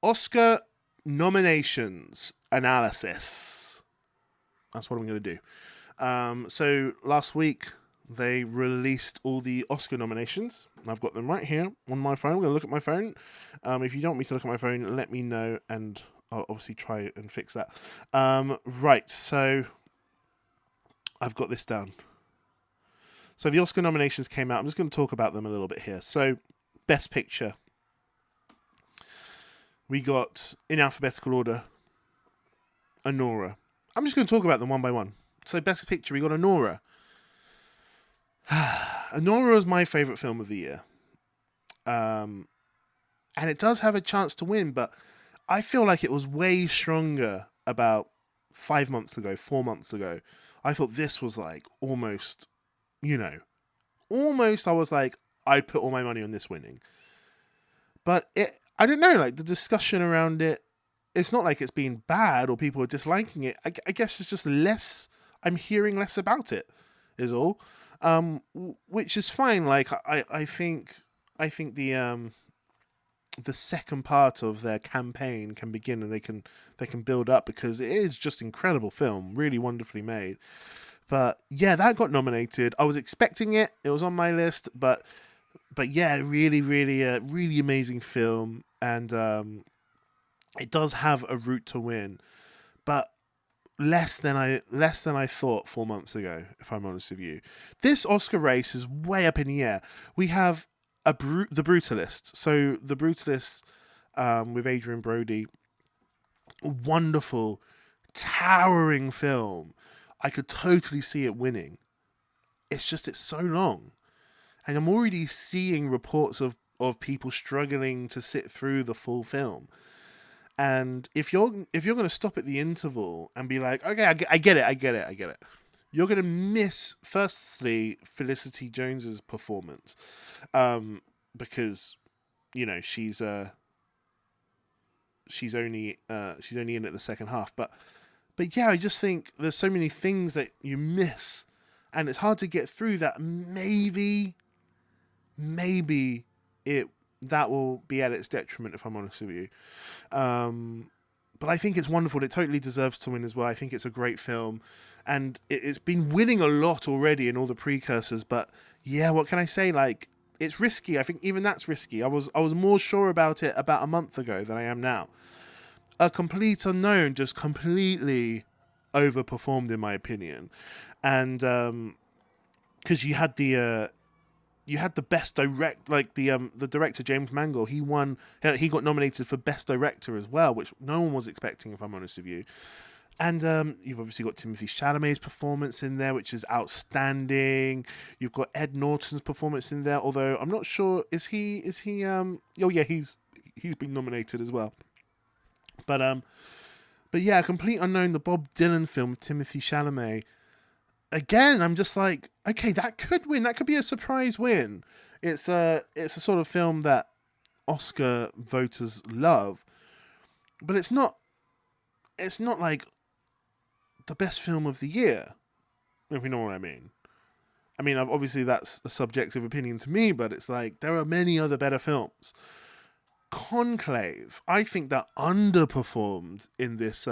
Oscar nominations analysis. That's what I'm going to do. So last week they released all the Oscar nominations. I've got them right here on my phone. I'm going to look at my phone. If you don't want me to look at my phone, let me know, and I'll obviously try and fix that. Right, so I've got this down. So the Oscar nominations came out. I'm just going to talk about them a little bit here. So, Best Picture. We got, in alphabetical order, Anora. I'm just going to talk about them one by one. So, Best Picture, we got Anora. Anora is my favourite film of the year. And it does have a chance to win, but I feel like it was way stronger about 4 months ago. I thought this was like almost I was like, I'd put all my money on this winning. But I don't know, like the discussion around it, it's not like it's been bad or people are disliking it. I guess it's just less, I'm hearing less about it, is all. Which is fine. Like, I think the second part of their campaign can begin and they can build up, because it is just incredible film, really wonderfully made. But yeah, that got nominated. I was expecting it. It was on my list, but yeah, really, really amazing film, and it does have a route to win, but less than I thought 4 months ago, if I'm honest with you. This Oscar race is way up in the air. We have The Brutalist. So The Brutalist, with Adrian Brody, wonderful, towering film. I could totally see it winning. It's so long. And I'm already seeing reports of people struggling to sit through the full film. And if you're going to stop at the interval and be like, okay, I get it, you're going to miss, firstly, Felicity Jones's performance, because she's only in it the second half, but yeah, I just think there's so many things that you miss, and it's hard to get through that. Maybe that will be at its detriment, if I'm honest with you. But I think it's wonderful. It totally deserves to win as well. I think it's a great film, and it's been winning a lot already in all the precursors. But yeah, what can I say? Like, it's risky. I think even that's risky. I was more sure about it about a month ago than I am now. A Complete Unknown just completely overperformed, in my opinion, and because you had the best direct, like the director James Mangold, he got nominated for best director as well, which no one was expecting, if I'm honest with you. And you've obviously got Timothée Chalamet's performance in there, which is outstanding. You've got Ed Norton's performance in there, although I'm not sure, is he oh yeah, he's been nominated as well. But yeah, Complete Unknown, the Bob Dylan film with Timothée Chalamet. Again, I'm just like, okay, that could win. That could be a surprise win. It's a sort of film that Oscar voters love, but it's not like the best film of the year, if you know what I mean. I mean, obviously that's a subjective opinion to me, but it's like there are many other better films. Conclave, I think that underperformed in this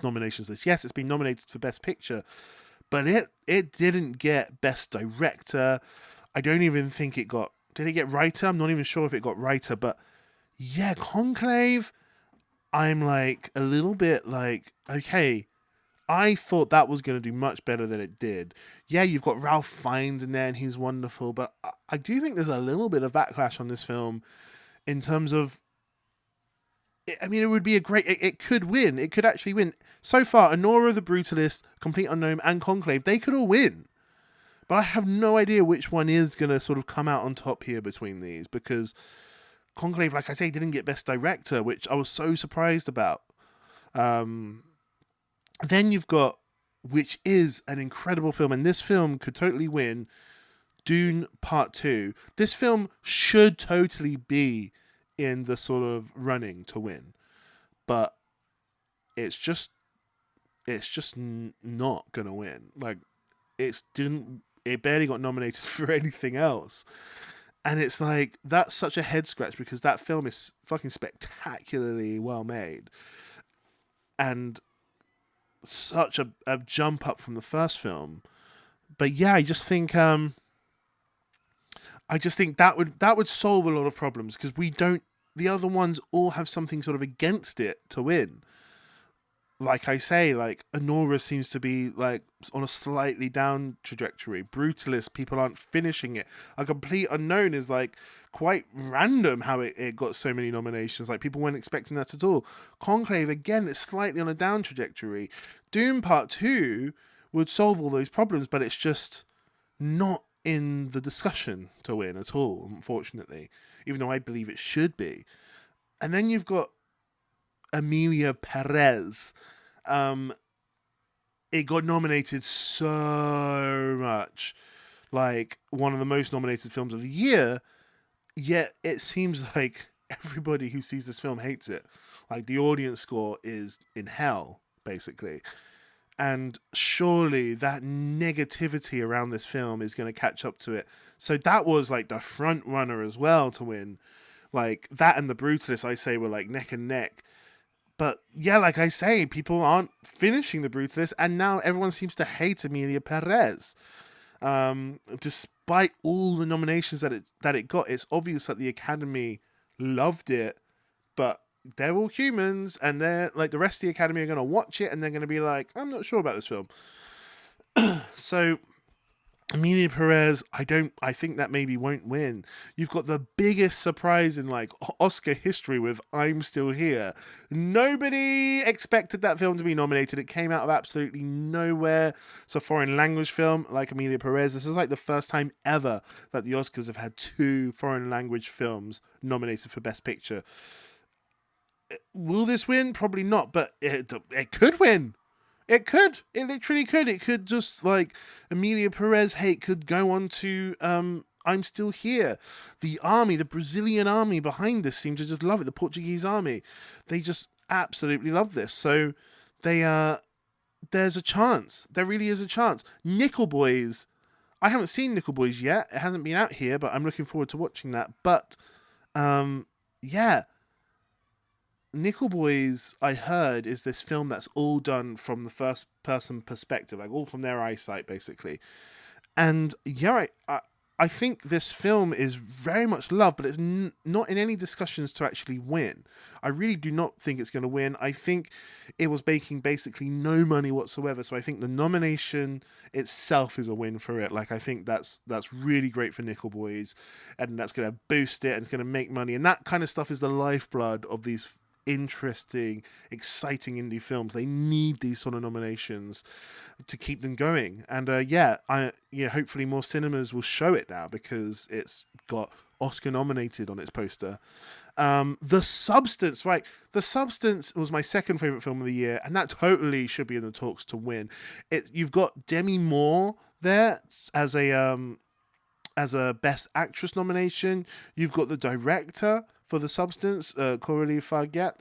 nominations list. Yes, it's been nominated for Best Picture, but it didn't get Best Director. I don't even think it got... Did it get Writer? I'm not even sure if it got Writer, but yeah, Conclave, I'm like a little bit like, okay, I thought that was going to do much better than it did. Yeah, you've got Ralph Fiennes in there and he's wonderful, but I do think there's a little bit of backlash on this film in terms of... I mean, it would be a great... It could win. It could actually win. So far, Anora, The Brutalist, Complete Unknown, and Conclave, they could all win. But I have no idea which one is going to sort of come out on top here between these, because Conclave, like I say, didn't get Best Director, which I was so surprised about. Then you've got, which is an incredible film, and this film could totally win, Dune Part 2. This film should totally be in the sort of running to win, but it's just not gonna win. Like, it barely got nominated for anything else, And it's like, that's such a head scratch because that film is fucking spectacularly well made. And such a jump up from the first film. But yeah, I just think that would solve a lot of problems because we don't. The other ones all have something sort of against it to win. Like I say, like Anora seems to be like on a slightly down trajectory. Brutalist, people aren't finishing it. A Complete Unknown is like quite random how it got so many nominations. Like people weren't expecting that at all. Conclave again, it's slightly on a down trajectory. Doom Part 2 would solve all those problems, but it's just not in the discussion to win at all, unfortunately, even though I believe it should be. And then you've got Emilia Perez. It got nominated so much, like one of the most nominated films of the year, yet it seems like everybody who sees this film hates it. Like the audience score is in hell, basically. And surely that negativity around this film is going to catch up to it. So that was like the front runner as well to win. Like that and The Brutalist, I say, were like neck and neck. But yeah, like I say, people aren't finishing The Brutalist, and now everyone seems to hate Emilia Perez. Despite all the nominations that it got, it's obvious that the Academy loved it, but they're all humans, and they're like the rest of the Academy are going to watch it, and they're going to be like, I'm not sure about this film. So Emilia Perez, I think that maybe won't win. You've got the biggest surprise in like Oscar history with I'm Still Here. Nobody expected that film to be nominated. It came out of absolutely nowhere. It's a foreign language film like Emilia Perez. This is like the first time ever that the Oscars have had 2 foreign language films nominated for Best Picture. Will this win? Probably not, but it could win. It could. It literally could. It could just like Emilia Perez hate could go on to I'm Still Here. The army, the Brazilian army behind this seem to just love it. The Portuguese army. They just absolutely love this. So there's a chance. There really is a chance. Nickel Boys. I haven't seen Nickel Boys yet. It hasn't been out here, but I'm looking forward to watching that. But yeah. Nickel Boys, I heard, is this film that's all done from the first person perspective, like all from their eyesight, basically. And yeah, I think this film is very much loved, but it's not in any discussions to actually win. I really do not think it's going to win. I think it was making basically no money whatsoever. So I think the nomination itself is a win for it. Like I think that's really great for Nickel Boys, and that's going to boost it and it's going to make money. And that kind of stuff is the lifeblood of these interesting, exciting indie films. They need these sort of nominations to keep them going. And hopefully more cinemas will show it now because it's got Oscar nominated on its poster. The Substance, right? The Substance was my second favorite film of the year, and that totally should be in the talks to win. You've got Demi Moore there as a Best Actress nomination. You've got the director for The Substance, Coralie Farget.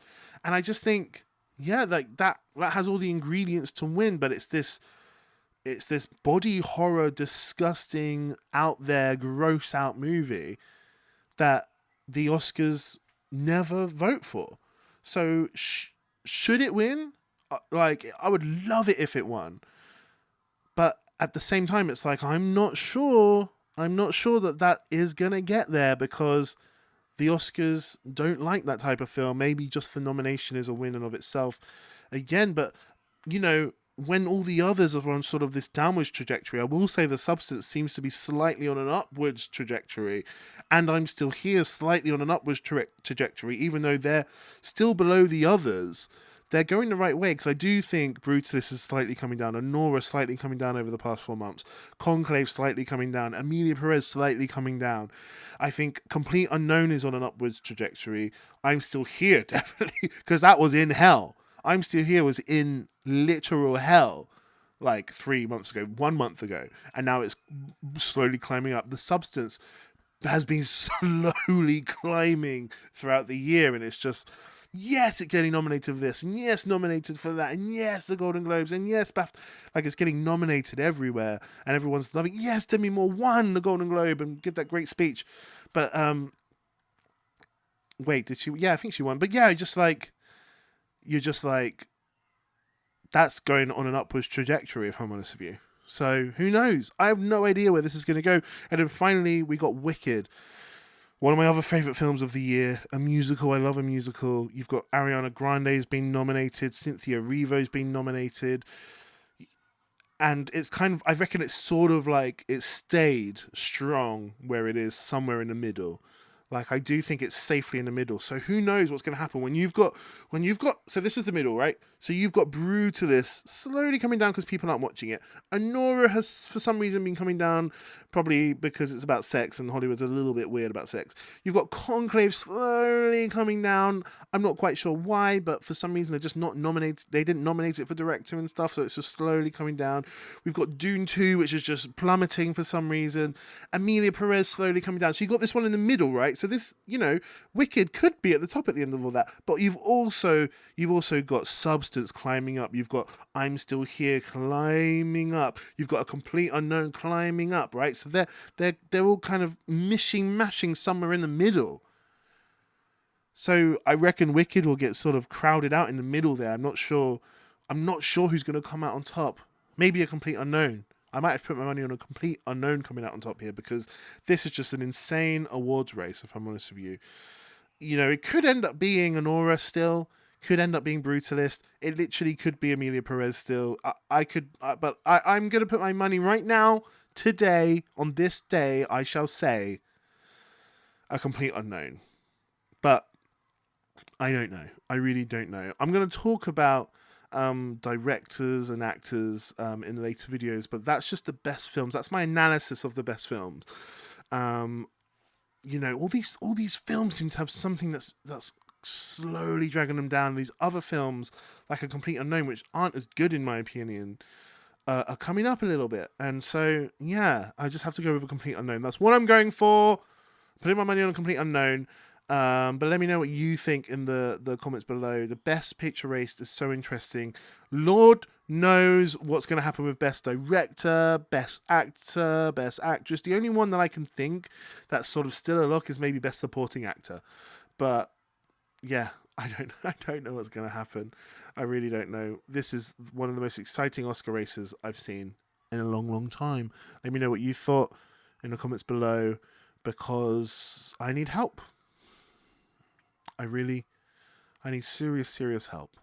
And I just think, yeah, like that has all the ingredients to win, but it's this body horror, disgusting, out there, gross out movie that the Oscars never vote for. So should it win? Like, I would love it if it won. But at the same time, it's like, I'm not sure that is going to get there because the Oscars don't like that type of film. Maybe just the nomination is a win in of itself again. But, you know, when all the others are on sort of this downwards trajectory, I will say The Substance seems to be slightly on an upwards trajectory. And I'm Still Here slightly on an upwards trajectory, even though they're still below the others. They're going the right way, because I do think Brutalist is slightly coming down, Anora slightly coming down over the past 4 months, Conclave slightly coming down, Emilia Perez slightly coming down. I think Complete Unknown is on an upwards trajectory. I'm Still Here, definitely, because that was in hell. I'm Still Here was in literal hell like 3 months ago, 1 month ago, and now it's slowly climbing up. The Substance has been slowly climbing throughout the year, and it's just... yes, it's getting nominated for this, and yes, nominated for that, and yes, the Golden Globes, and yes, like it's getting nominated everywhere, and everyone's loving. Yes, Demi Moore won the Golden Globe and give that great speech, but wait, did she? Yeah, I think she won. But yeah, you're just like that's going on an upwards trajectory, if I'm honest with you. So who knows? I have no idea where this is going to go. And then finally, we got Wicked. One of my other favourite films of the year, a musical. I love a musical. You've got Ariana Grande's been nominated, Cynthia Erivo's been nominated. And it's kind of, I reckon it's sort of like it stayed strong where it is somewhere in the middle. Like I do think it's safely in the middle. So who knows what's going to happen when you've got, so this is the middle, right? So you've got Brutalist slowly coming down because people aren't watching it. Anora has for some reason been coming down, probably because it's about sex and Hollywood's a little bit weird about sex. You've got Conclave slowly coming down. I'm not quite sure why, but for some reason they're just not nominated. They didn't nominate it for director and stuff, so it's just slowly coming down. We've got Dune 2, which is just plummeting for some reason. Emilia Perez slowly coming down. So you've got this one in the middle, right? So this, Wicked could be at the top at the end of all that. But you've also got Substance climbing up. You've got I'm Still Here climbing up. You've got A Complete Unknown climbing up, right? So they're all kind of mashing somewhere in the middle. So I reckon Wicked will get sort of crowded out in the middle there. I'm not sure who's going to come out on top. Maybe A Complete Unknown. I might have put my money on A Complete Unknown coming out on top here because this is just an insane awards race, if I'm honest with you. It could end up being Anora still, could end up being Brutalist. It literally could be Emilia Perez still. But I'm going to put my money right now, today, on this day, I shall say A Complete Unknown. But I don't know. I really don't know. I'm going to talk about directors and actors in the later videos, but that's just the best films. That's my analysis of the best films. All these films seem to have something that's slowly dragging them down. These other films, like A Complete Unknown, which aren't as good in my opinion, are coming up a little bit. And so, yeah, I just have to go with A Complete Unknown. That's what I'm going for. Putting my money on A Complete Unknown. But let me know what you think in the comments below. The best picture race is so interesting. Lord knows what's going to happen with best director, best actor, best actress. The only one that I can think that's sort of still a lock is maybe best supporting actor. But yeah, I don't know what's going to happen. I really don't know. This is one of the most exciting Oscar races I've seen in a long, long time. Let me know what you thought in the comments below because I need help. I need serious help.